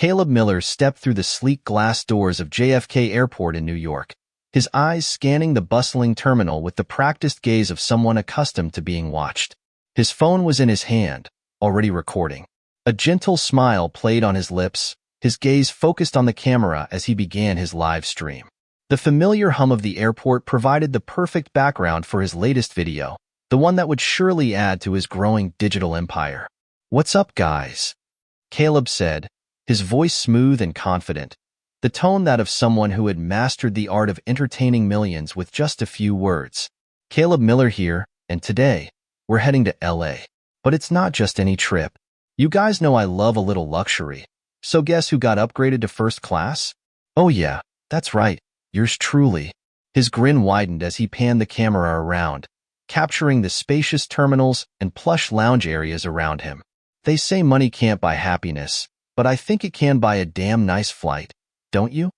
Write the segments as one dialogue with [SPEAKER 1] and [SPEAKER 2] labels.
[SPEAKER 1] Caleb Miller stepped through the sleek glass doors of JFK Airport in New York, his eyes scanning the bustling terminal with the practiced gaze of someone accustomed to being watched. His phone was in his hand, already recording. A gentle smile played on his lips, his gaze focused on the camera as he began his live stream. The familiar hum of the airport provided the perfect background for his latest video, the one that would surely add to his growing digital empire. "What's up, guys?" Caleb said, his voice smooth and confident, the tone that of someone who had mastered the art of entertaining millions with just a few words. "Caleb Miller here, and today, we're heading to LA. But it's not just any trip. You guys know I love a little luxury. So guess who got upgraded to first class? Oh yeah, that's right, yours truly." His grin widened as he panned the camera around, capturing the spacious terminals and plush lounge areas around him. "They say money can't buy happiness, but I think it can buy a damn nice flight, don't you?"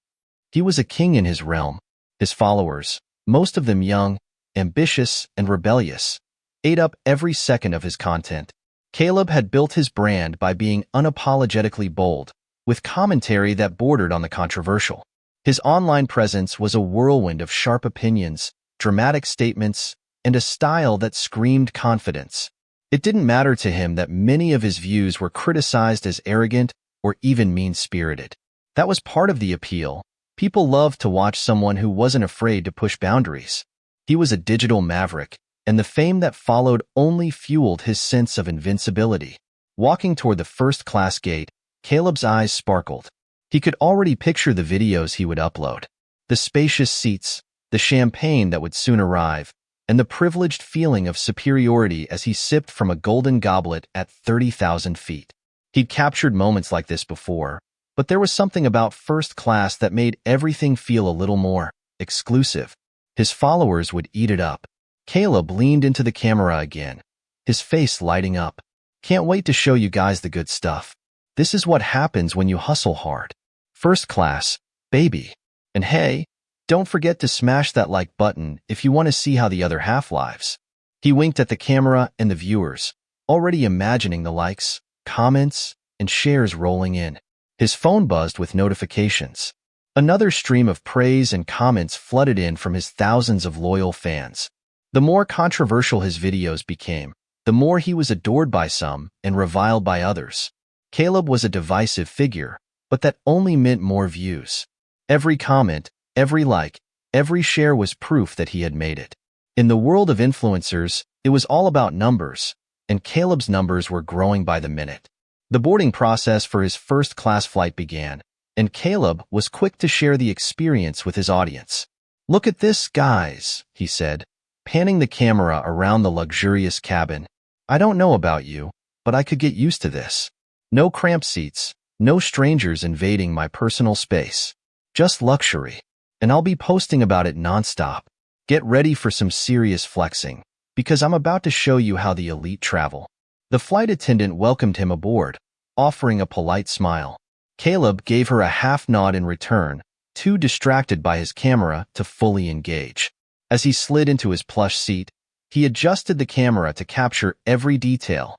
[SPEAKER 1] He was a king in his realm. His followers, most of them young, ambitious, and rebellious, ate up every second of his content. Caleb had built his brand by being unapologetically bold, with commentary that bordered on the controversial. His online presence was a whirlwind of sharp opinions, dramatic statements, and a style that screamed confidence. It didn't matter to him that many of his views were criticized as arrogant or even mean-spirited. That was part of the appeal. People loved to watch someone who wasn't afraid to push boundaries. He was a digital maverick, and the fame that followed only fueled his sense of invincibility. Walking toward the first-class gate, Caleb's eyes sparkled. He could already picture the videos he would upload. The spacious seats, the champagne that would soon arrive, and the privileged feeling of superiority as he sipped from a golden goblet at 30,000 feet. He'd captured moments like this before, but there was something about first class that made everything feel a little more exclusive. His followers would eat it up. Caleb leaned into the camera again, his face lighting up. "Can't wait to show you guys the good stuff. This is what happens when you hustle hard. First class, baby. And hey, don't forget to smash that like button if you want to see how the other half lives." He winked at the camera and the viewers, already imagining the likes, comments, and shares rolling in. His phone buzzed with notifications. Another stream of praise and comments flooded in from his thousands of loyal fans. The more controversial his videos became, the more he was adored by some and reviled by others. Caleb was a divisive figure, but that only meant more views. Every comment, every like, every share was proof that he had made it. In the world of influencers, it was all about numbers, and Caleb's numbers were growing by the minute. The boarding process for his first-class flight began, and Caleb was quick to share the experience with his audience. "Look at this, guys," he said, panning the camera around the luxurious cabin. "I don't know about you, but I could get used to this. No cramped seats, no strangers invading my personal space. Just luxury. And I'll be posting about it nonstop. Get ready for some serious flexing, because I'm about to show you how the elite travel." The flight attendant welcomed him aboard, offering a polite smile. Caleb gave her a half nod in return, too distracted by his camera to fully engage. As he slid into his plush seat, he adjusted the camera to capture every detail.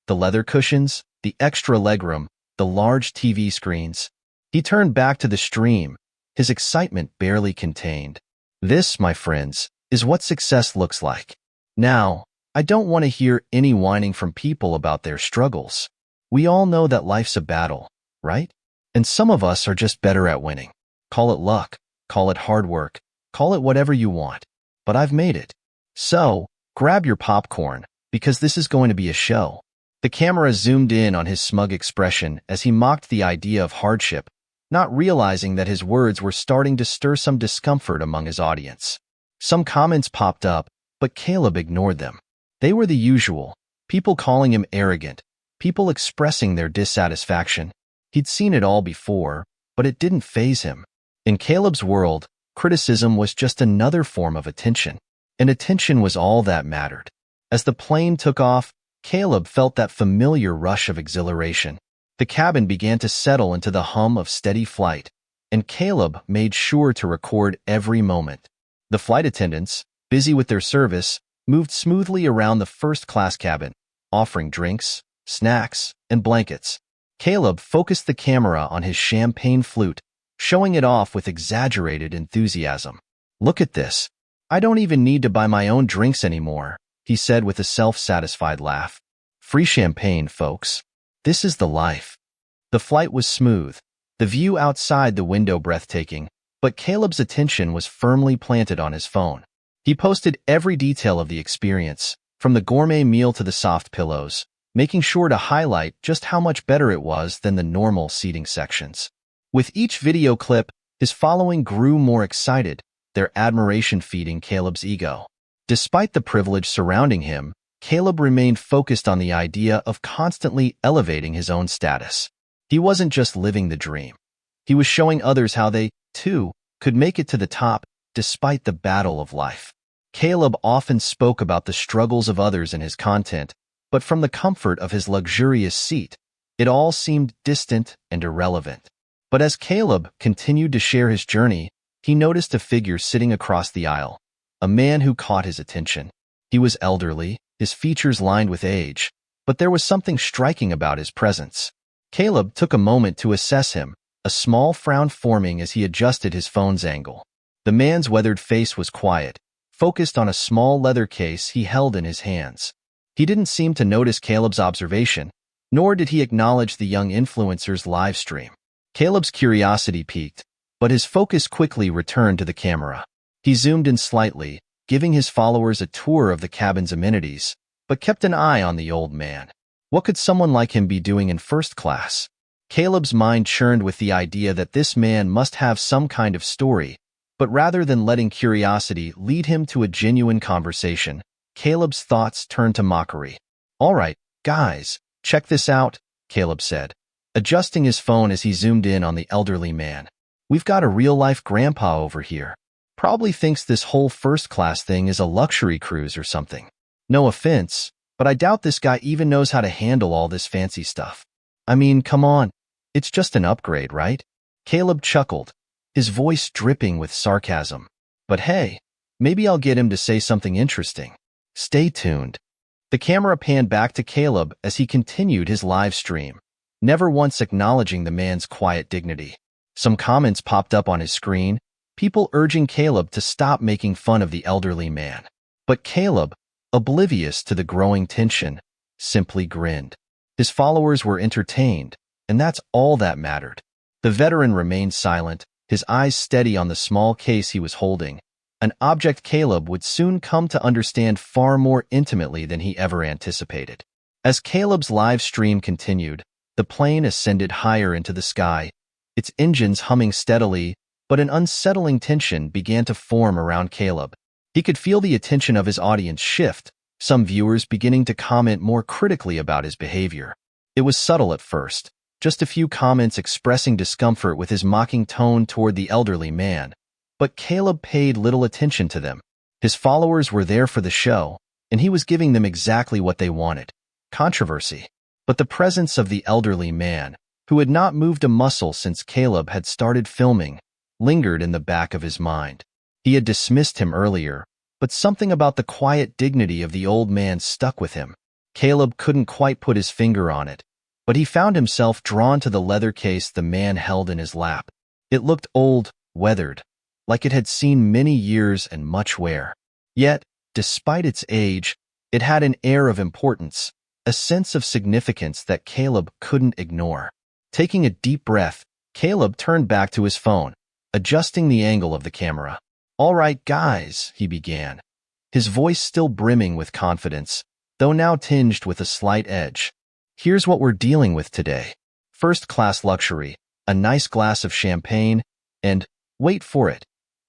[SPEAKER 1] The leather cushions, the extra legroom, the large TV screens. He turned back to the stream, his excitement barely contained. "This, my friends, is what success looks like. Now, I don't want to hear any whining from people about their struggles. We all know that life's a battle, right? And some of us are just better at winning. Call it luck, call it hard work, call it whatever you want. But I've made it. So, grab your popcorn, because this is going to be a show." The camera zoomed in on his smug expression as he mocked the idea of hardship, not realizing that his words were starting to stir some discomfort among his audience. Some comments popped up, but Caleb ignored them. They were the usual, people calling him arrogant, people expressing their dissatisfaction. He'd seen it all before, but it didn't faze him. In Caleb's world, criticism was just another form of attention, and attention was all that mattered. As the plane took off, Caleb felt that familiar rush of exhilaration. The cabin began to settle into the hum of steady flight, and Caleb made sure to record every moment. The flight attendants, busy with their service, moved smoothly around the first-class cabin, offering drinks, snacks, and blankets. Caleb focused the camera on his champagne flute, showing it off with exaggerated enthusiasm. "Look at this. I don't even need to buy my own drinks anymore," he said with a self-satisfied laugh. "Free champagne, folks. This is the life." The flight was smooth, the view outside the window breathtaking, but Caleb's attention was firmly planted on his phone. He posted every detail of the experience, from the gourmet meal to the soft pillows, making sure to highlight just how much better it was than the normal seating sections. With each video clip, his following grew more excited, their admiration feeding Caleb's ego. Despite the privilege surrounding him, Caleb remained focused on the idea of constantly elevating his own status. He wasn't just living the dream. He was showing others how they, too, could make it to the top despite the battle of life. Caleb often spoke about the struggles of others in his content, but from the comfort of his luxurious seat, it all seemed distant and irrelevant. But as Caleb continued to share his journey, he noticed a figure sitting across the aisle, a man who caught his attention. He was elderly, his features lined with age, but there was something striking about his presence. Caleb took a moment to assess him, a small frown forming as he adjusted his phone's angle. The man's weathered face was quiet, focused on a small leather case he held in his hands. He didn't seem to notice Caleb's observation, nor did he acknowledge the young influencer's live stream. Caleb's curiosity piqued, but his focus quickly returned to the camera. He zoomed in slightly, giving his followers a tour of the cabin's amenities, but kept an eye on the old man. What could someone like him be doing in first class? Caleb's mind churned with the idea that this man must have some kind of story, but rather than letting curiosity lead him to a genuine conversation, Caleb's thoughts turned to mockery. "All right, guys, check this out," Caleb said, adjusting his phone as he zoomed in on the elderly man. "We've got a real-life grandpa over here. Probably thinks this whole first-class thing is a luxury cruise or something. No offense, but I doubt this guy even knows how to handle all this fancy stuff. I mean, come on, it's just an upgrade, right?" Caleb chuckled, his voice dripping with sarcasm. "But hey, maybe I'll get him to say something interesting. Stay tuned." The camera panned back to Caleb as he continued his live stream, never once acknowledging the man's quiet dignity. Some comments popped up on his screen, people urging Caleb to stop making fun of the elderly man. But Caleb, oblivious to the growing tension, simply grinned. His followers were entertained, and that's all that mattered. The veteran remained silent, his eyes steady on the small case he was holding, an object Caleb would soon come to understand far more intimately than he ever anticipated. As Caleb's live stream continued, the plane ascended higher into the sky, its engines humming steadily, but an unsettling tension began to form around Caleb. He could feel the attention of his audience shift, some viewers beginning to comment more critically about his behavior. It was subtle at first, just a few comments expressing discomfort with his mocking tone toward the elderly man, but Caleb paid little attention to them. His followers were there for the show, and he was giving them exactly what they wanted: controversy. But the presence of the elderly man, who had not moved a muscle since Caleb had started filming, lingered in the back of his mind. He had dismissed him earlier, but something about the quiet dignity of the old man stuck with him. Caleb couldn't quite put his finger on it, but he found himself drawn to the leather case the man held in his lap. It looked old, weathered, like it had seen many years and much wear. Yet, despite its age, it had an air of importance, a sense of significance that Caleb couldn't ignore. Taking a deep breath, Caleb turned back to his phone, adjusting the angle of the camera. "All right, guys," he began, his voice still brimming with confidence, though now tinged with a slight edge. "Here's what we're dealing with today. First-class luxury, a nice glass of champagne, and, wait for it,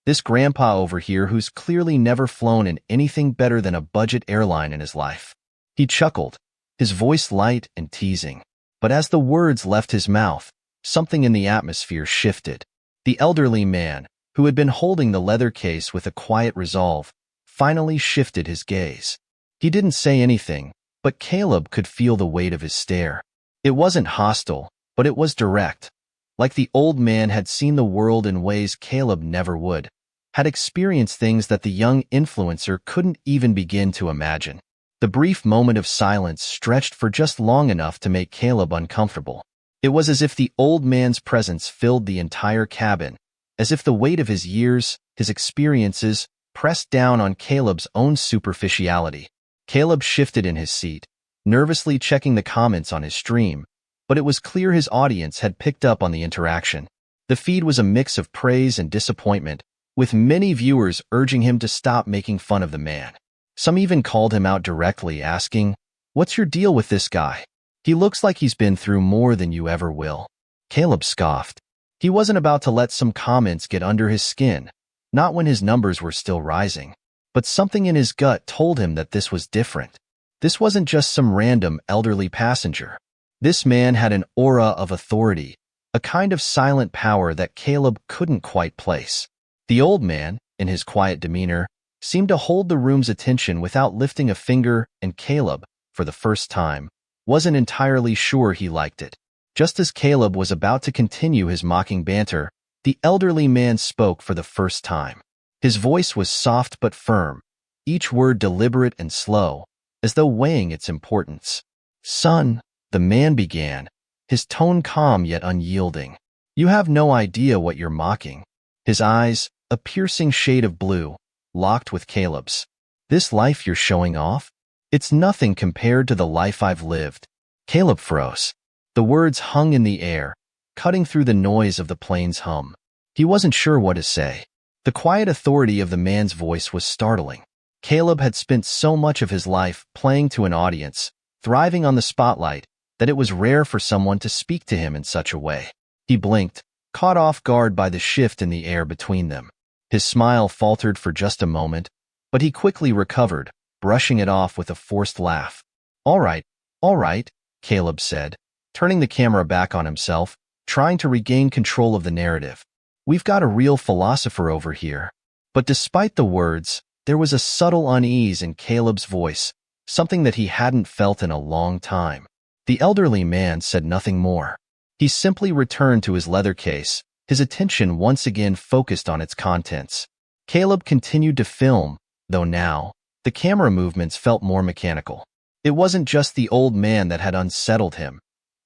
[SPEAKER 1] this grandpa over here who's clearly never flown in anything better than a budget airline in his life." He chuckled, his voice light and teasing. But as the words left his mouth, something in the atmosphere shifted. The elderly man, who had been holding the leather case with a quiet resolve, finally shifted his gaze. He didn't say anything, but Caleb could feel the weight of his stare. It wasn't hostile, but it was direct. Like the old man had seen the world in ways Caleb never would, had experienced things that the young influencer couldn't even begin to imagine. The brief moment of silence stretched for just long enough to make Caleb uncomfortable. It was as if the old man's presence filled the entire cabin, as if the weight of his years, his experiences, pressed down on Caleb's own superficiality. Caleb shifted in his seat, nervously checking the comments on his stream, but it was clear his audience had picked up on the interaction. The feed was a mix of praise and disappointment, with many viewers urging him to stop making fun of the man. Some even called him out directly, asking, "What's your deal with this guy? He looks like he's been through more than you ever will." Caleb scoffed. He wasn't about to let some comments get under his skin, not when his numbers were still rising. But something in his gut told him that this was different. This wasn't just some random elderly passenger. This man had an aura of authority, a kind of silent power that Caleb couldn't quite place. The old man, in his quiet demeanor, seemed to hold the room's attention without lifting a finger, and Caleb, for the first time, wasn't entirely sure he liked it. Just as Caleb was about to continue his mocking banter, the elderly man spoke for the first time. His voice was soft but firm, each word deliberate and slow, as though weighing its importance. "Son," the man began, his tone calm yet unyielding. "You have no idea what you're mocking." His eyes, a piercing shade of blue, locked with Caleb's. "This life you're showing off? It's nothing compared to the life I've lived." Caleb froze. The words hung in the air, cutting through the noise of the plane's hum. He wasn't sure what to say. The quiet authority of the man's voice was startling. Caleb had spent so much of his life playing to an audience, thriving on the spotlight, that it was rare for someone to speak to him in such a way. He blinked, caught off guard by the shift in the air between them. His smile faltered for just a moment, but he quickly recovered, brushing it off with a forced laugh. All right, Caleb said, turning the camera back on himself, trying to regain control of the narrative. "We've got a real philosopher over here." But despite the words, there was a subtle unease in Caleb's voice, something that he hadn't felt in a long time. The elderly man said nothing more. He simply returned to his leather case, his attention once again focused on its contents. Caleb continued to film, though now, the camera movements felt more mechanical. It wasn't just the old man that had unsettled him.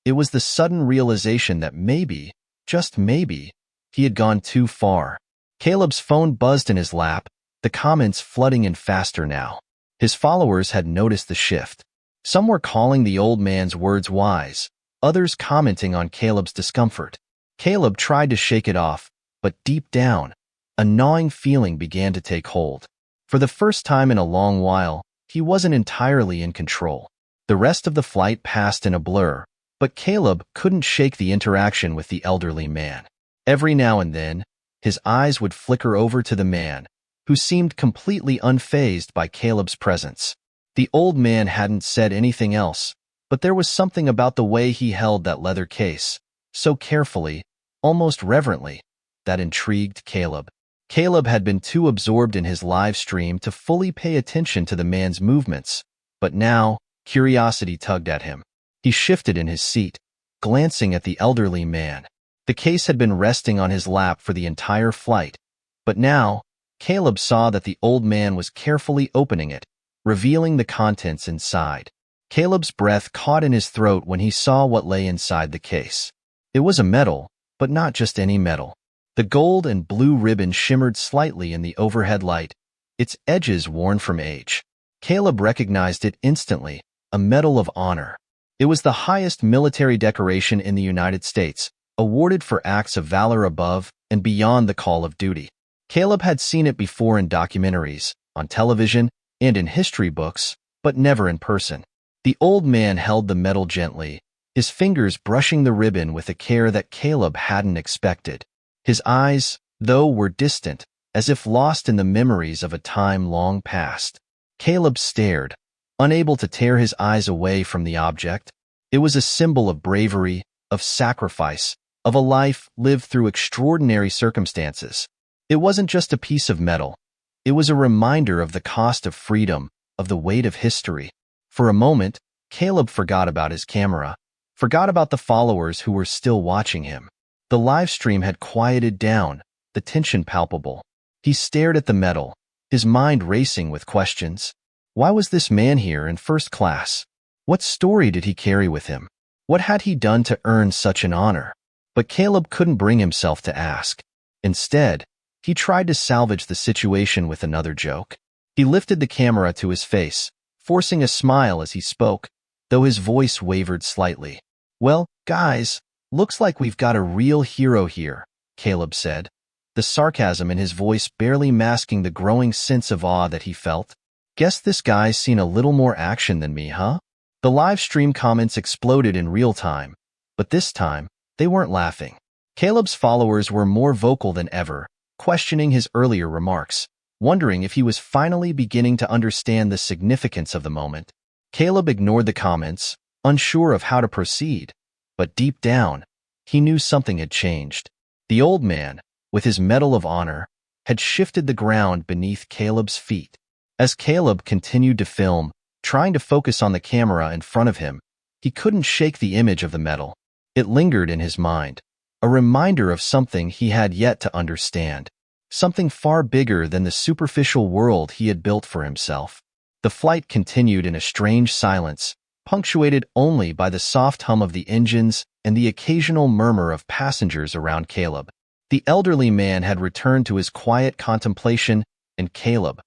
[SPEAKER 1] It was the sudden realization that maybe, just maybe, he had gone too far. Caleb's phone buzzed in his lap, the comments flooding in faster now. His followers had noticed the shift. Some were calling the old man's words wise, others commenting on Caleb's discomfort. Caleb tried to shake it off, but deep down, a gnawing feeling began to take hold. For the first time in a long while, he wasn't entirely in control. The rest of the flight passed in a blur, but Caleb couldn't shake the interaction with the elderly man. Every now and then, his eyes would flicker over to the man, who seemed completely unfazed by Caleb's presence. The old man hadn't said anything else, but there was something about the way he held that leather case, so carefully, almost reverently, that intrigued Caleb. Caleb had been too absorbed in his live stream to fully pay attention to the man's movements, but now, curiosity tugged at him. He shifted in his seat, glancing at the elderly man. The case had been resting on his lap for the entire flight, but now, Caleb saw that the old man was carefully opening it, revealing the contents inside. Caleb's breath caught in his throat when he saw what lay inside the case. It was a medal, but not just any medal. The gold and blue ribbon shimmered slightly in the overhead light, its edges worn from age. Caleb recognized it instantly, a Medal of Honor. It was the highest military decoration in the United States, awarded for acts of valor above and beyond the call of duty. Caleb had seen it before in documentaries, on television, and in history books, but never in person. The old man held the medal gently, his fingers brushing the ribbon with a care that Caleb hadn't expected. His eyes, though, were distant, as if lost in the memories of a time long past. Caleb stared, unable to tear his eyes away from the object. It was a symbol of bravery, of sacrifice, of a life lived through extraordinary circumstances. It wasn't just a piece of metal. It was a reminder of the cost of freedom, of the weight of history. For a moment, Caleb forgot about his camera, forgot about the followers who were still watching him. The live stream had quieted down, the tension palpable. He stared at the medal, his mind racing with questions. Why was this man here in first class? What story did he carry with him? What had he done to earn such an honor? But Caleb couldn't bring himself to ask. Instead, he tried to salvage the situation with another joke. He lifted the camera to his face, forcing a smile as he spoke, though his voice wavered slightly. "Well, guys, looks like we've got a real hero here," Caleb said, the sarcasm in his voice barely masking the growing sense of awe that he felt. "Guess this guy's seen a little more action than me, huh?" The live stream comments exploded in real time, but this time, they weren't laughing. Caleb's followers were more vocal than ever, questioning his earlier remarks, wondering if he was finally beginning to understand the significance of the moment. Caleb ignored the comments, unsure of how to proceed, but deep down, he knew something had changed. The old man, with his Medal of Honor, had shifted the ground beneath Caleb's feet. As Caleb continued to film, trying to focus on the camera in front of him, he couldn't shake the image of the medal. It lingered in his mind, a reminder of something he had yet to understand, something far bigger than the superficial world he had built for himself. The flight continued in a strange silence, punctuated only by the soft hum of the engines and the occasional murmur of passengers around Caleb. The elderly man had returned to his quiet contemplation, and Caleb,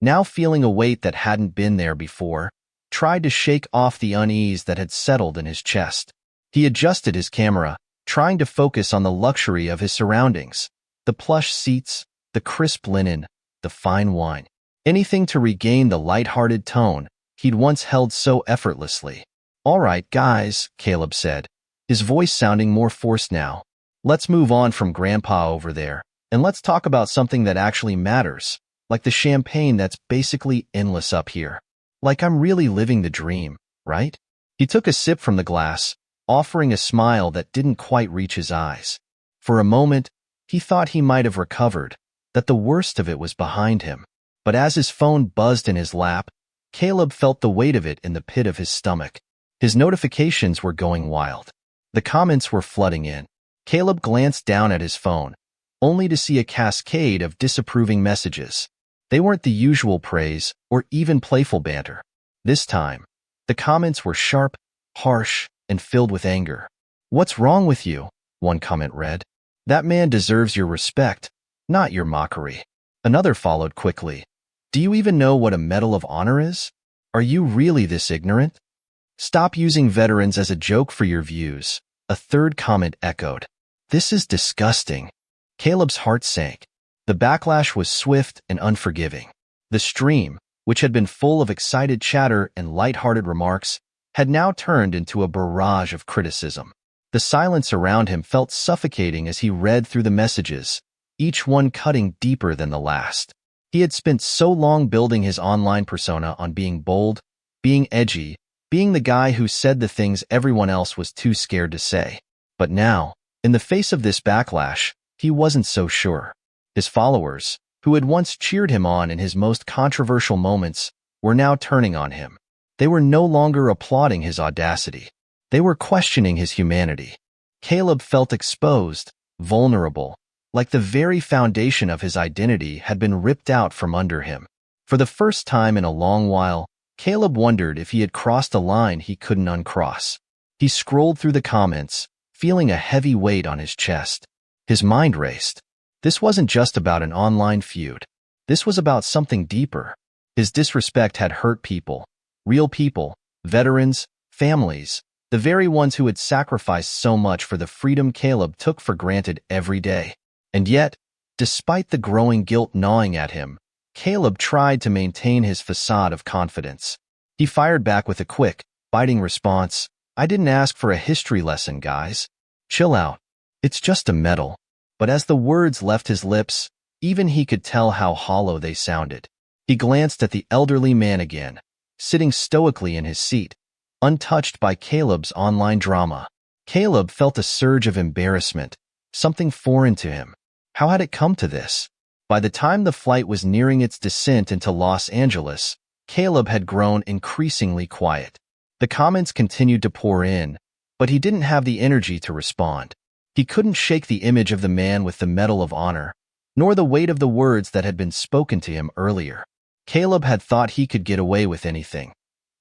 [SPEAKER 1] now feeling a weight that hadn't been there before, tried to shake off the unease that had settled in his chest. He adjusted his camera, trying to focus on the luxury of his surroundings, the plush seats, the crisp linen, the fine wine. Anything to regain the light-hearted tone he'd once held so effortlessly. "All right, guys," Caleb said, his voice sounding more forced now. "Let's move on from Grandpa over there, and let's talk about something that actually matters, like the champagne that's basically endless up here. Like I'm really living the dream, right?" He took a sip from the glass, offering a smile that didn't quite reach his eyes. For a moment, he thought he might have recovered, that the worst of it was behind him. But as his phone buzzed in his lap, Caleb felt the weight of it in the pit of his stomach. His notifications were going wild. The comments were flooding in. Caleb glanced down at his phone, only to see a cascade of disapproving messages. They weren't the usual praise or even playful banter. This time, the comments were sharp, harsh, and filled with anger. "What's wrong with you?" one comment read. "That man deserves your respect, not your mockery." Another followed quickly. "Do you even know what a Medal of Honor is? Are you really this ignorant? Stop using veterans as a joke for your views." A third comment echoed. "This is disgusting." Caleb's heart sank. The backlash was swift and unforgiving. The stream, which had been full of excited chatter and light-hearted remarks, had now turned into a barrage of criticism. The silence around him felt suffocating as he read through the messages, each one cutting deeper than the last. He had spent so long building his online persona on being bold, being edgy, being the guy who said the things everyone else was too scared to say. But now, in the face of this backlash, he wasn't so sure. His followers, who had once cheered him on in his most controversial moments, were now turning on him. They were no longer applauding his audacity. They were questioning his humanity. Caleb felt exposed, vulnerable, like the very foundation of his identity had been ripped out from under him. For the first time in a long while, Caleb wondered if he had crossed a line he couldn't uncross. He scrolled through the comments, feeling a heavy weight on his chest. His mind raced. This wasn't just about an online feud. This was about something deeper. His disrespect had hurt people, real people, veterans, families, the very ones who had sacrificed so much for the freedom Caleb took for granted every day. And yet, despite the growing guilt gnawing at him, Caleb tried to maintain his facade of confidence. He fired back with a quick, biting response. "I didn't ask for a history lesson, guys. Chill out. It's just a medal." But as the words left his lips, even he could tell how hollow they sounded. He glanced at the elderly man again, sitting stoically in his seat, untouched by Caleb's online drama. Caleb felt a surge of embarrassment, something foreign to him. How had it come to this? By the time the flight was nearing its descent into Los Angeles, Caleb had grown increasingly quiet. The comments continued to pour in, but he didn't have the energy to respond. He couldn't shake the image of the man with the Medal of Honor, nor the weight of the words that had been spoken to him earlier. Caleb had thought he could get away with anything,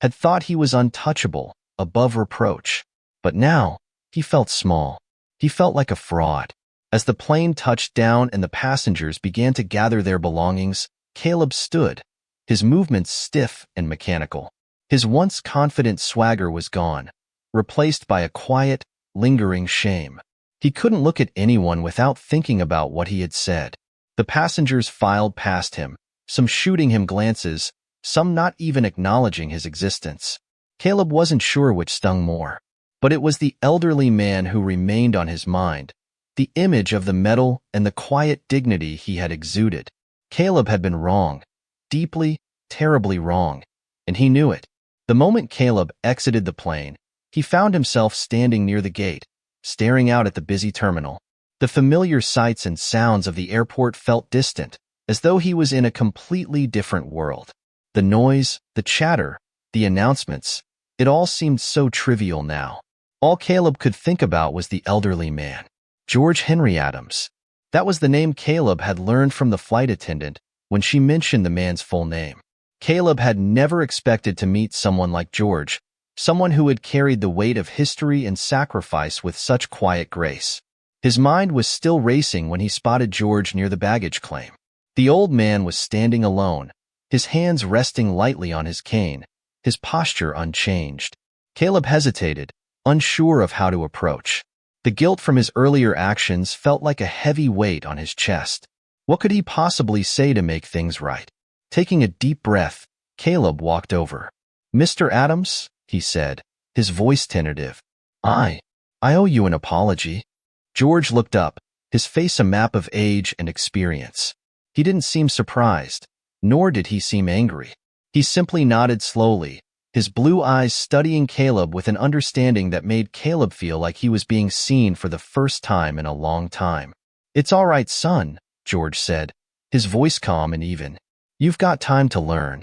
[SPEAKER 1] had thought he was untouchable, above reproach. But now, he felt small. He felt like a fraud. As the plane touched down and the passengers began to gather their belongings, Caleb stood, his movements stiff and mechanical. His once confident swagger was gone, replaced by a quiet, lingering shame. He couldn't look at anyone without thinking about what he had said. The passengers filed past him, some shooting him glances, some not even acknowledging his existence. Caleb wasn't sure which stung more, but it was the elderly man who remained on his mind, the image of the medal and the quiet dignity he had exuded. Caleb had been wrong, deeply, terribly wrong, and he knew it. The moment Caleb exited the plane, he found himself standing near the gate, staring out at the busy terminal. The familiar sights and sounds of the airport felt distant, as though he was in a completely different world. The noise, the chatter, the announcements, it all seemed so trivial now. All Caleb could think about was the elderly man, George Henry Adams. That was the name Caleb had learned from the flight attendant when she mentioned the man's full name. Caleb had never expected to meet someone like George, someone who had carried the weight of history and sacrifice with such quiet grace. His mind was still racing when he spotted George near the baggage claim. The old man was standing alone, his hands resting lightly on his cane, his posture unchanged. Caleb hesitated, unsure of how to approach. The guilt from his earlier actions felt like a heavy weight on his chest. What could he possibly say to make things right? Taking a deep breath, Caleb walked over. "Mr. Adams," he said, his voice tentative. I owe you an apology." George looked up, his face a map of age and experience. He didn't seem surprised, nor did he seem angry. He simply nodded slowly, his blue eyes studying Caleb with an understanding that made Caleb feel like he was being seen for the first time in a long time. "It's all right, son," George said, his voice calm and even. "You've got time to learn."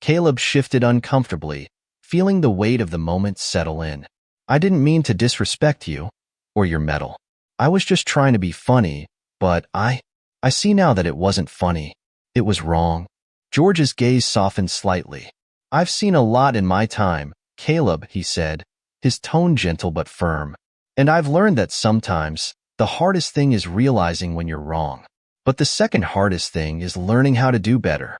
[SPEAKER 1] Caleb shifted uncomfortably, feeling the weight of the moment settle in. "I didn't mean to disrespect you, or your medal. I was just trying to be funny, but I see now that it wasn't funny. It was wrong." George's gaze softened slightly. "I've seen a lot in my time, Caleb," he said, his tone gentle but firm. "And I've learned that sometimes the hardest thing is realizing when you're wrong. But the second hardest thing is learning how to do better."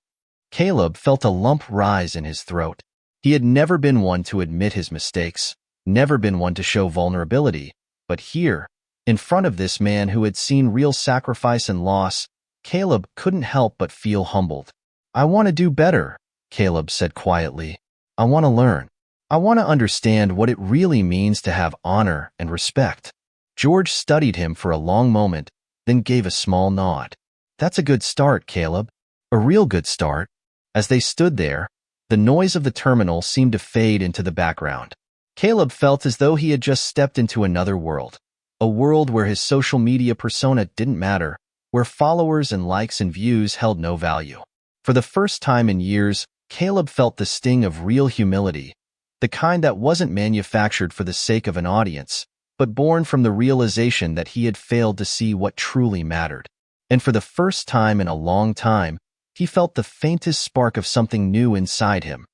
[SPEAKER 1] Caleb felt a lump rise in his throat. He had never been one to admit his mistakes, never been one to show vulnerability, but here, in front of this man who had seen real sacrifice and loss, Caleb couldn't help but feel humbled. "I want to do better," Caleb said quietly. "I want to learn. I want to understand what it really means to have honor and respect." George studied him for a long moment, then gave a small nod. "That's a good start, Caleb. A real good start." As they stood there, the noise of the terminal seemed to fade into the background. Caleb felt as though he had just stepped into another world, a world where his social media persona didn't matter, where followers and likes and views held no value. For the first time in years, Caleb felt the sting of real humility, the kind that wasn't manufactured for the sake of an audience, but born from the realization that he had failed to see what truly mattered. And for the first time in a long time, he felt the faintest spark of something new inside him,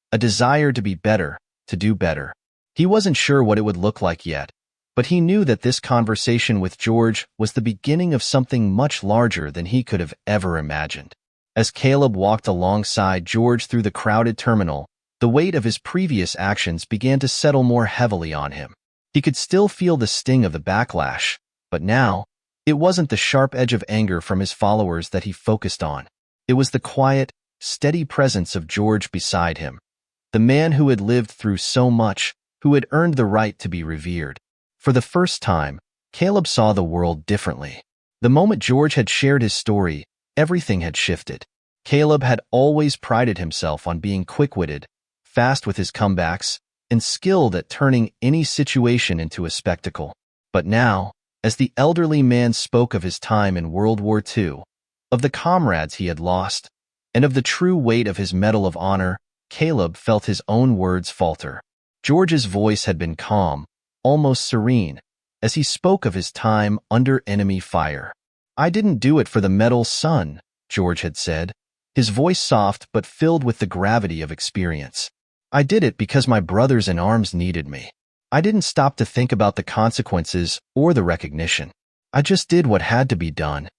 [SPEAKER 1] a desire to be better, to do better. He wasn't sure what it would look like yet, but he knew that this conversation with George was the beginning of something much larger than he could have ever imagined. As Caleb walked alongside George through the crowded terminal, the weight of his previous actions began to settle more heavily on him. He could still feel the sting of the backlash, but now, it wasn't the sharp edge of anger from his followers that he focused on. It was the quiet, steady presence of George beside him, the man who had lived through so much, who had earned the right to be revered. For the first time, Caleb saw the world differently. The moment George had shared his story, everything had shifted. Caleb had always prided himself on being quick-witted, fast with his comebacks, and skilled at turning any situation into a spectacle. But now, as the elderly man spoke of his time in World War II, of the comrades he had lost, and of the true weight of his Medal of Honor, Caleb felt his own words falter. George's voice had been calm, almost serene, as he spoke of his time under enemy fire. "I didn't do it for the medal, son," George had said, his voice soft but filled with the gravity of experience. "I did it because my brothers in arms needed me. I didn't stop to think about the consequences or the recognition. I just did what had to be done.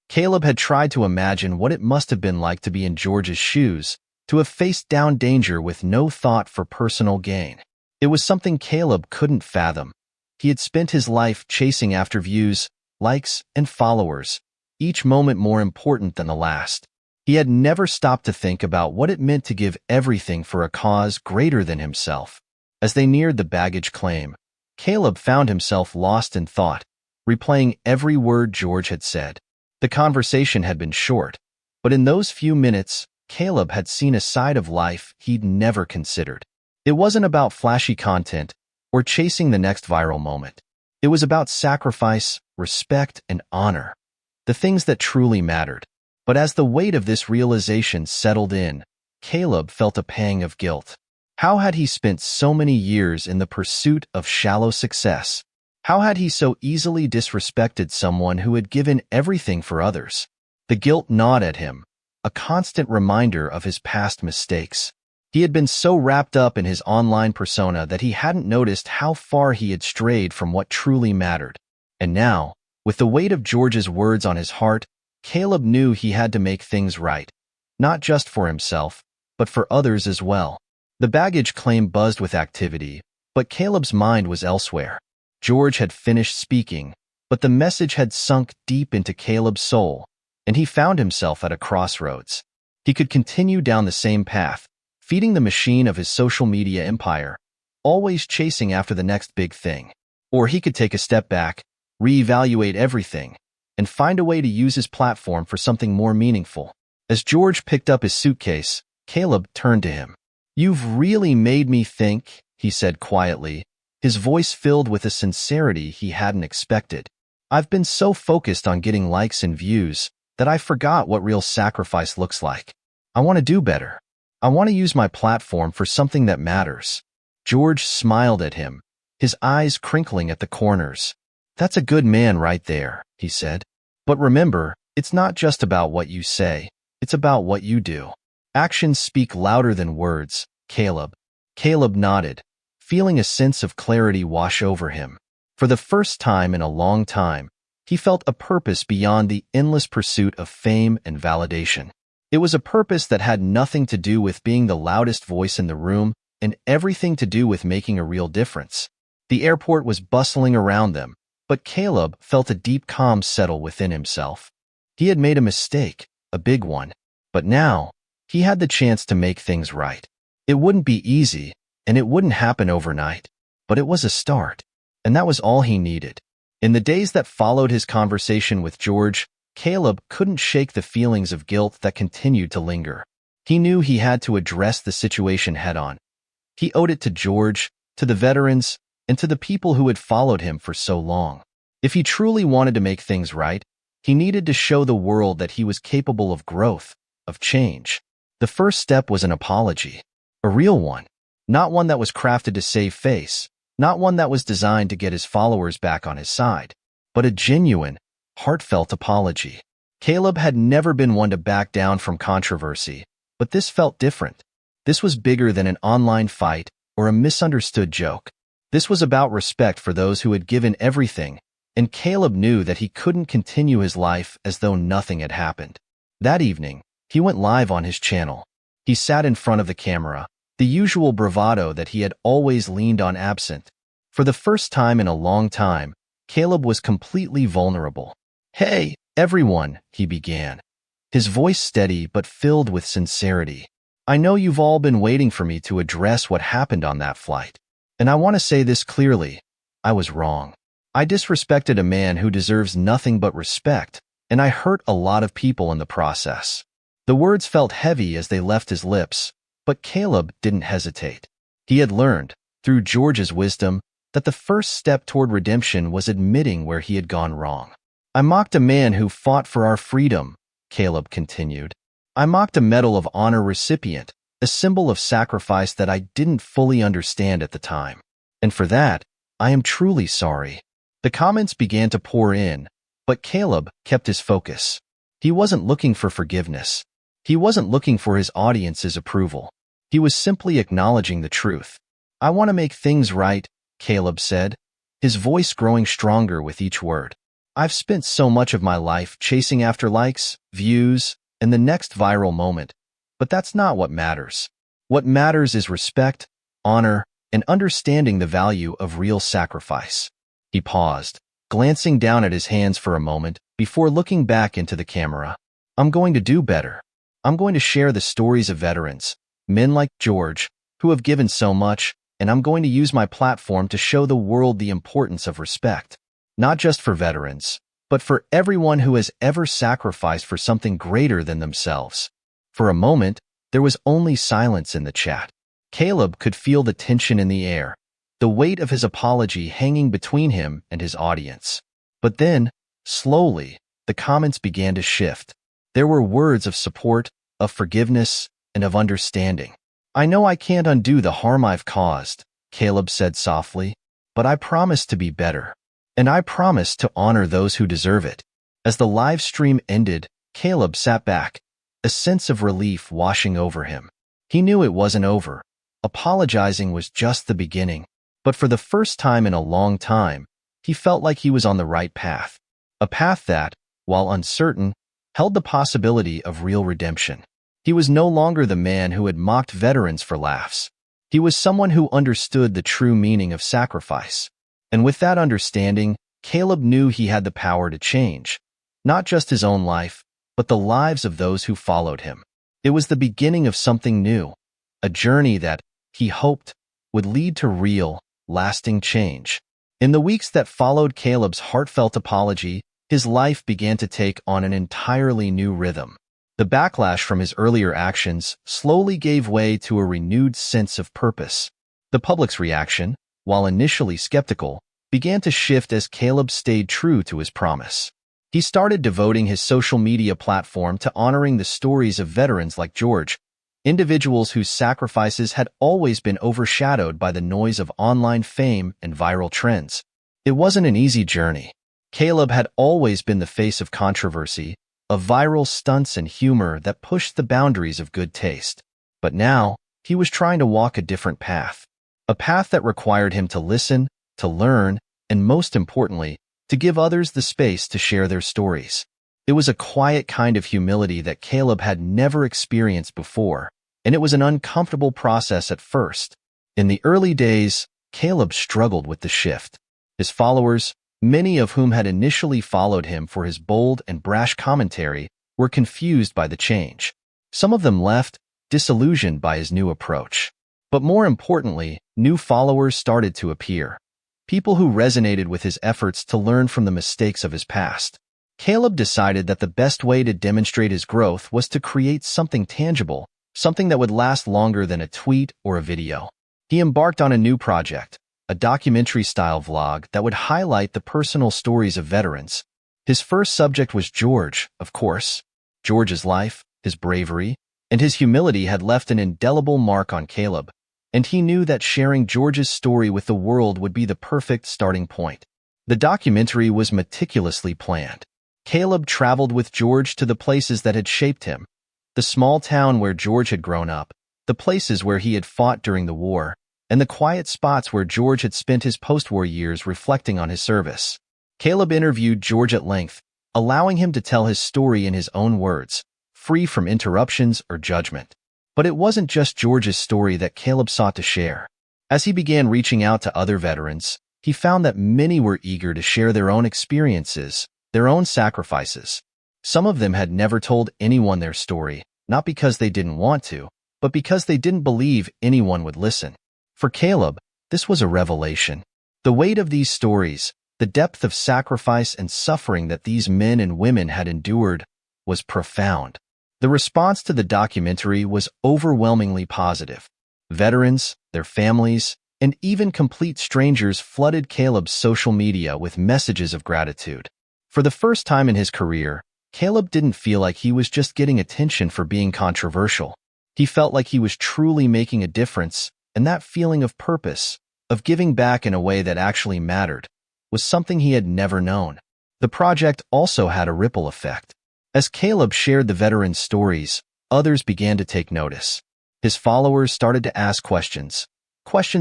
[SPEAKER 1] Caleb had tried to imagine what it must have been like to be in George's shoes, to have faced down danger with no thought for personal gain. It was something Caleb couldn't fathom. He had spent his life chasing after views, likes, and followers, each moment more important than the last. He had never stopped to think about what it meant to give everything for a cause greater than himself. As they neared the baggage claim, Caleb found himself lost in thought, replaying every word George had said. The conversation had been short, but in those few minutes, Caleb had seen a side of life he'd never considered. It wasn't about flashy content or chasing the next viral moment. It was about sacrifice, respect, and honor, the things that truly mattered. But as the weight of this realization settled in, Caleb felt a pang of guilt. How had he spent so many years in the pursuit of shallow success? How had he so easily disrespected someone who had given everything for others? The guilt gnawed at him, a constant reminder of his past mistakes. He had been so wrapped up in his online persona that he hadn't noticed how far he had strayed from what truly mattered. And now, with the weight of George's words on his heart, Caleb knew he had to make things right, not just for himself, but for others as well. The baggage claim buzzed with activity, but Caleb's mind was elsewhere. George had finished speaking, but the message had sunk deep into Caleb's soul, and he found himself at a crossroads. He could continue down the same path, feeding the machine of his social media empire, always chasing after the next big thing. Or he could take a step back, reevaluate everything, and find a way to use his platform for something more meaningful. As George picked up his suitcase, Caleb turned to him. "You've really made me think," he said quietly, his voice filled with a sincerity he hadn't expected. "I've been so focused on getting likes and views that I forgot what real sacrifice looks like. I want to do better. I want to use my platform for something that matters." George smiled at him, his eyes crinkling at the corners. "That's a good man right there," he said. "But remember, it's not just about what you say, it's about what you do. Actions speak louder than words, Caleb." Caleb nodded, feeling a sense of clarity wash over him. For the first time in a long time, he felt a purpose beyond the endless pursuit of fame and validation. It was a purpose that had nothing to do with being the loudest voice in the room and everything to do with making a real difference. The airport was bustling around them, but Caleb felt a deep calm settle within himself. He had made a mistake, a big one, but now he had the chance to make things right. It wouldn't be easy, and it wouldn't happen overnight, but it was a start, and that was all he needed. In the days that followed his conversation with George, Caleb couldn't shake the feelings of guilt that continued to linger. He knew he had to address the situation head-on. He owed it to George, to the veterans, and to the people who had followed him for so long. If he truly wanted to make things right, he needed to show the world that he was capable of growth, of change. The first step was an apology, a real one, not one that was crafted to save face, not one that was designed to get his followers back on his side, but a genuine, heartfelt apology. Caleb had never been one to back down from controversy, but this felt different. This was bigger than an online fight or a misunderstood joke. This was about respect for those who had given everything, and Caleb knew that he couldn't continue his life as though nothing had happened. That evening, he went live on his channel. He sat in front of the camera, the usual bravado that he had always leaned on absent. For the first time in a long time, Caleb was completely vulnerable. "Hey, everyone," he began, his voice steady but filled with sincerity. "I know you've all been waiting for me to address what happened on that flight. And I want to say this clearly. I was wrong. I disrespected a man who deserves nothing but respect, and I hurt a lot of people in the process." The words felt heavy as they left his lips, but Caleb didn't hesitate. He had learned, through George's wisdom, that the first step toward redemption was admitting where he had gone wrong. "I mocked a man who fought for our freedom," Caleb continued. "I mocked a Medal of Honor recipient, a symbol of sacrifice that I didn't fully understand at the time. And for that, I am truly sorry." The comments began to pour in, but Caleb kept his focus. He wasn't looking for forgiveness. He wasn't looking for his audience's approval. He was simply acknowledging the truth. "I want to make things right," Caleb said, his voice growing stronger with each word. I've spent so much of my life chasing after likes, views, and the next viral moment, but that's not what matters. What matters is respect, honor, and understanding the value of real sacrifice. He paused, glancing down at his hands for a moment before looking back into the camera. I'm going to do better. I'm going to share the stories of veterans, men like George, who have given so much, and I'm going to use my platform to show the world the importance of respect. Not just for veterans, but for everyone who has ever sacrificed for something greater than themselves. For a moment, there was only silence in the chat. Caleb could feel the tension in the air, the weight of his apology hanging between him and his audience. But then, slowly, the comments began to shift. There were words of support, of forgiveness, and of understanding. I know I can't undo the harm I've caused, Caleb said softly, but I promise to be better. And I promise to honor those who deserve it. As the live stream ended, Caleb sat back, a sense of relief washing over him. He knew it wasn't over. Apologizing was just the beginning. But for the first time in a long time, he felt like he was on the right path. A path that, while uncertain, held the possibility of real redemption. He was no longer the man who had mocked veterans for laughs. He was someone who understood the true meaning of sacrifice. And with that understanding, Caleb knew he had the power to change, not just his own life, but the lives of those who followed him. It was the beginning of something new, a journey that, he hoped, would lead to real, lasting change. In the weeks that followed Caleb's heartfelt apology, his life began to take on an entirely new rhythm. The backlash from his earlier actions slowly gave way to a renewed sense of purpose. The public's reaction, while initially skeptical, began to shift as Caleb stayed true to his promise. He started devoting his social media platform to honoring the stories of veterans like George, individuals whose sacrifices had always been overshadowed by the noise of online fame and viral trends. It wasn't an easy journey. Caleb had always been the face of controversy, of viral stunts and humor that pushed the boundaries of good taste. But now, he was trying to walk a different path. A path that required him to listen, to learn, and most importantly, to give others the space to share their stories. It was a quiet kind of humility that Caleb had never experienced before, and it was an uncomfortable process at first. In the early days, Caleb struggled with the shift. His followers, many of whom had initially followed him for his bold and brash commentary, were confused by the change. Some of them left, disillusioned by his new approach. But more importantly, new followers started to appear. People who resonated with his efforts to learn from the mistakes of his past. Caleb decided that the best way to demonstrate his growth was to create something tangible, something that would last longer than a tweet or a video. He embarked on a new project, a documentary-style vlog that would highlight the personal stories of veterans. His first subject was George, of course. George's life, his bravery, and his humility had left an indelible mark on Caleb, and he knew that sharing George's story with the world would be the perfect starting point. The documentary was meticulously planned. Caleb traveled with George to the places that had shaped him, the small town where George had grown up, the places where he had fought during the war, and the quiet spots where George had spent his post-war years reflecting on his service. Caleb interviewed George at length, allowing him to tell his story in his own words, free from interruptions or judgment. But it wasn't just George's story that Caleb sought to share. As he began reaching out to other veterans, he found that many were eager to share their own experiences, their own sacrifices. Some of them had never told anyone their story, not because they didn't want to, but because they didn't believe anyone would listen. For Caleb, this was a revelation. The weight of these stories, the depth of sacrifice and suffering that these men and women had endured, was profound. The response to the documentary was overwhelmingly positive. Veterans, their families, and even complete strangers flooded Caleb's social media with messages of gratitude. For the first time in his career, Caleb didn't feel like he was just getting attention for being controversial. He felt like he was truly making a difference, and that feeling of purpose, of giving back in a way that actually mattered, was something he had never known. The project also had a ripple effect. As Caleb shared the veterans' stories, others began to take notice. His followers started to ask questions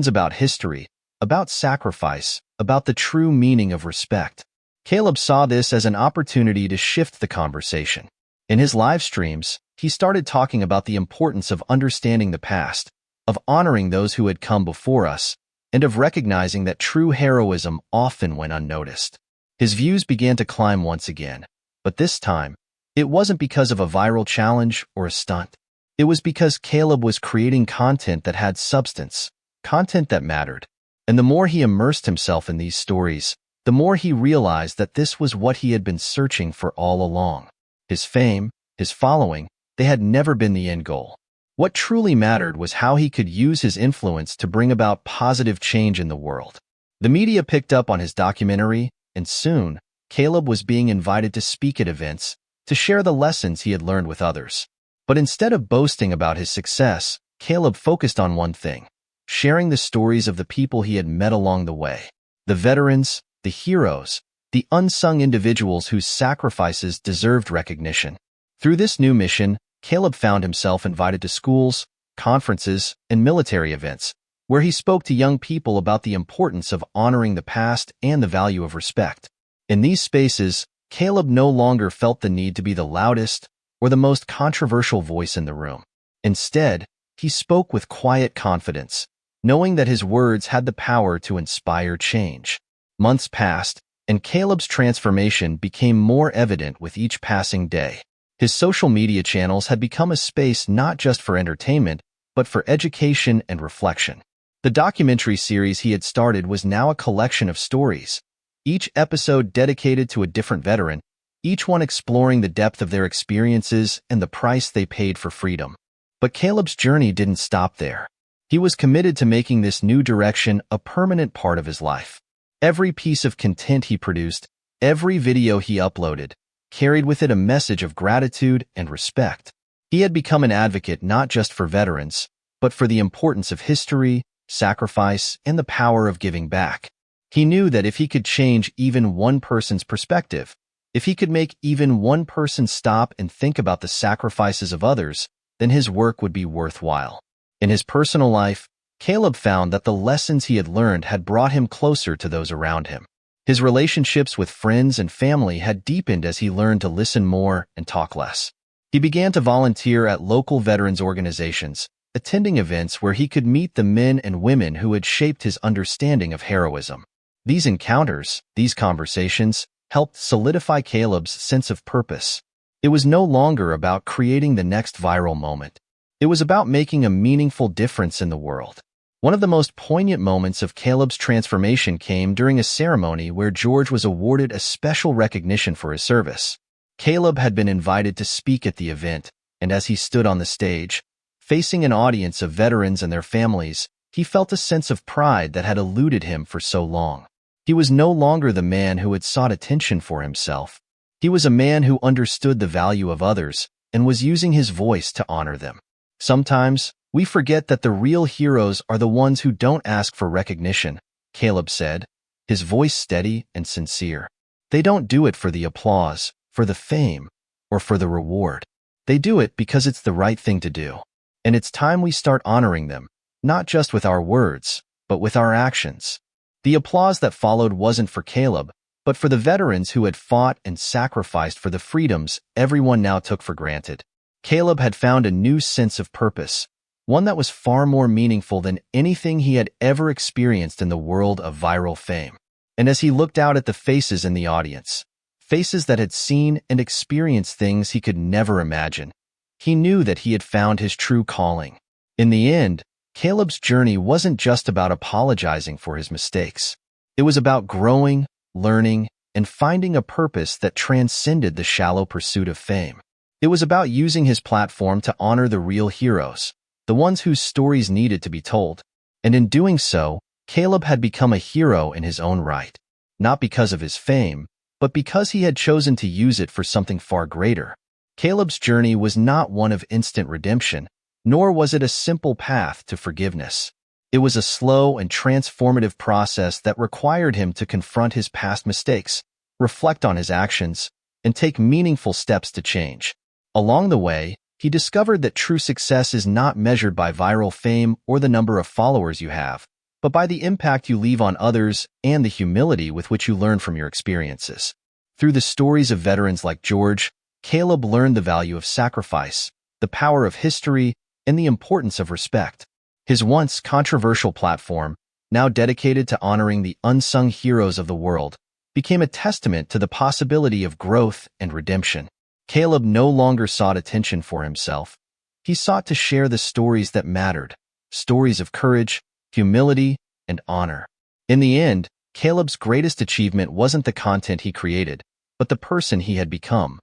[SPEAKER 1] about history, about sacrifice, about the true meaning of respect. Caleb saw this as an opportunity to shift the conversation. In his live streams, he started talking about the importance of understanding the past, of honoring those who had come before us, and of recognizing that true heroism often went unnoticed. His views began to climb once again, but this time, it wasn't because of a viral challenge or a stunt. It was because Caleb was creating content that had substance, content that mattered. And the more he immersed himself in these stories, the more he realized that this was what he had been searching for all along. His fame, his following, they had never been the end goal. What truly mattered was how he could use his influence to bring about positive change in the world. The media picked up on his documentary, and soon, Caleb was being invited to speak at events, to share the lessons he had learned with others. But instead of boasting about his success, Caleb focused on one thing: sharing the stories of the people he had met along the way. The veterans, the heroes, the unsung individuals whose sacrifices deserved recognition. Through this new mission, Caleb found himself invited to schools, conferences, and military events, where he spoke to young people about the importance of honoring the past and the value of respect. In these spaces, Caleb no longer felt the need to be the loudest or the most controversial voice in the room. Instead, he spoke with quiet confidence, knowing that his words had the power to inspire change. Months passed, and Caleb's transformation became more evident with each passing day. His social media channels had become a space not just for entertainment, but for education and reflection. The documentary series he had started was now a collection of stories, each episode dedicated to a different veteran, each one exploring the depth of their experiences and the price they paid for freedom. But Caleb's journey didn't stop there. He was committed to making this new direction a permanent part of his life. Every piece of content he produced, every video he uploaded, carried with it a message of gratitude and respect. He had become an advocate not just for veterans, but for the importance of history, sacrifice, and the power of giving back. He knew that if he could change even one person's perspective, if he could make even one person stop and think about the sacrifices of others, then his work would be worthwhile. In his personal life, Caleb found that the lessons he had learned had brought him closer to those around him. His relationships with friends and family had deepened as he learned to listen more and talk less. He began to volunteer at local veterans organizations, attending events where he could meet the men and women who had shaped his understanding of heroism. These encounters, these conversations, helped solidify Caleb's sense of purpose. It was no longer about creating the next viral moment. It was about making a meaningful difference in the world. One of the most poignant moments of Caleb's transformation came during a ceremony where George was awarded a special recognition for his service. Caleb had been invited to speak at the event, and as he stood on the stage, facing an audience of veterans and their families, he felt a sense of pride that had eluded him for so long. He was no longer the man who had sought attention for himself. He was a man who understood the value of others and was using his voice to honor them. Sometimes, we forget that the real heroes are the ones who don't ask for recognition, Caleb said, his voice steady and sincere. They don't do it for the applause, for the fame, or for the reward. They do it because it's the right thing to do. And it's time we start honoring them, not just with our words, but with our actions. The applause that followed wasn't for Caleb, but for the veterans who had fought and sacrificed for the freedoms everyone now took for granted. Caleb had found a new sense of purpose, one that was far more meaningful than anything he had ever experienced in the world of viral fame. And as he looked out at the faces in the audience, faces that had seen and experienced things he could never imagine, he knew that he had found his true calling. In the end, Caleb's journey wasn't just about apologizing for his mistakes. It was about growing, learning, and finding a purpose that transcended the shallow pursuit of fame. It was about using his platform to honor the real heroes, the ones whose stories needed to be told. And in doing so, Caleb had become a hero in his own right, not because of his fame, but because he had chosen to use it for something far greater. Caleb's journey was not one of instant redemption, nor was it a simple path to forgiveness. It was a slow and transformative process that required him to confront his past mistakes, reflect on his actions, and take meaningful steps to change. Along the way, he discovered that true success is not measured by viral fame or the number of followers you have, but by the impact you leave on others and the humility with which you learn from your experiences. Through the stories of veterans like George, Caleb learned the value of sacrifice, the power of history, and the importance of respect. His once controversial platform, now dedicated to honoring the unsung heroes of the world, became a testament to the possibility of growth and redemption. Caleb no longer sought attention for himself. He sought to share the stories that mattered, stories of courage, humility, and honor. In the end, Caleb's greatest achievement wasn't the content he created, but the person he had become.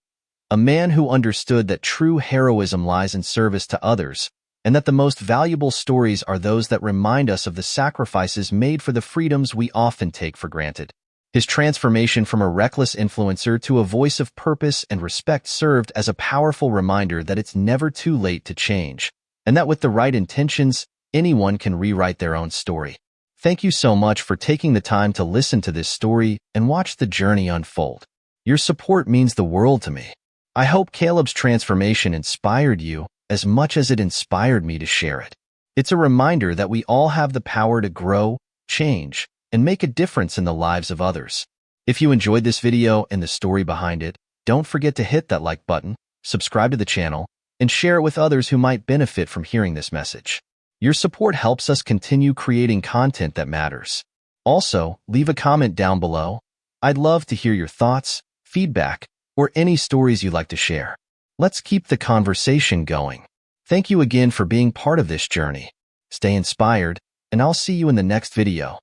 [SPEAKER 1] A man who understood that true heroism lies in service to others, and that the most valuable stories are those that remind us of the sacrifices made for the freedoms we often take for granted. His transformation from a reckless influencer to a voice of purpose and respect served as a powerful reminder that it's never too late to change, and that with the right intentions, anyone can rewrite their own story. Thank you so much for taking the time to listen to this story and watch the journey unfold. Your support means the world to me. I hope Caleb's transformation inspired you as much as it inspired me to share it. It's a reminder that we all have the power to grow, change, and make a difference in the lives of others. If you enjoyed this video and the story behind it, don't forget to hit that like button, subscribe to the channel, and share it with others who might benefit from hearing this message. Your support helps us continue creating content that matters. Also, leave a comment down below. I'd love to hear your thoughts, feedback, or any stories you'd like to share. Let's keep the conversation going. Thank you again for being part of this journey. Stay inspired, and I'll see you in the next video.